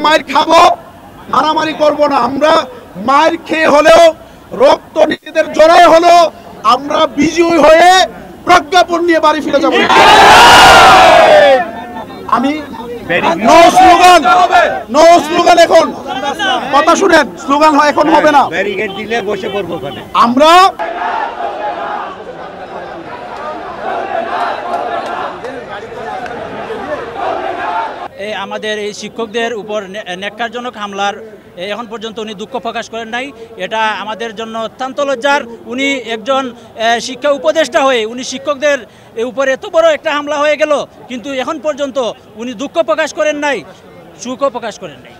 মাইর খাবো, মারামারি করব না। আমরা মাইর খেয়ে হলেও, রক্ত নিজেদের জড়ায় হলেও আমরা বিজয়ী হয়ে প্রজ্ঞাপন নিয়ে বাড়ি ফিরে যাব। আমি নো স্লোগান, নো স্লোগান। এখন কথা শুনেন, স্লোগান হয় এখন হবে না, ব্যারিকেড দিলে বসে পড়বো ওখানে। আমরা আমাদের এই শিক্ষকদের উপর ন্যাক্কারজনক হামলার এখন পর্যন্ত উনি দুঃখ প্রকাশ করেন নাই। এটা আমাদের জন্য অত্যন্ত লজ্জার। উনি একজন শিক্ষা উপদেষ্টা হয়ে উনি শিক্ষকদের উপরে এত বড় একটা হামলা হয়ে গেল, কিন্তু এখন পর্যন্ত উনি দুঃখ প্রকাশ করেন নাই, সুখও প্রকাশ করেন নাই।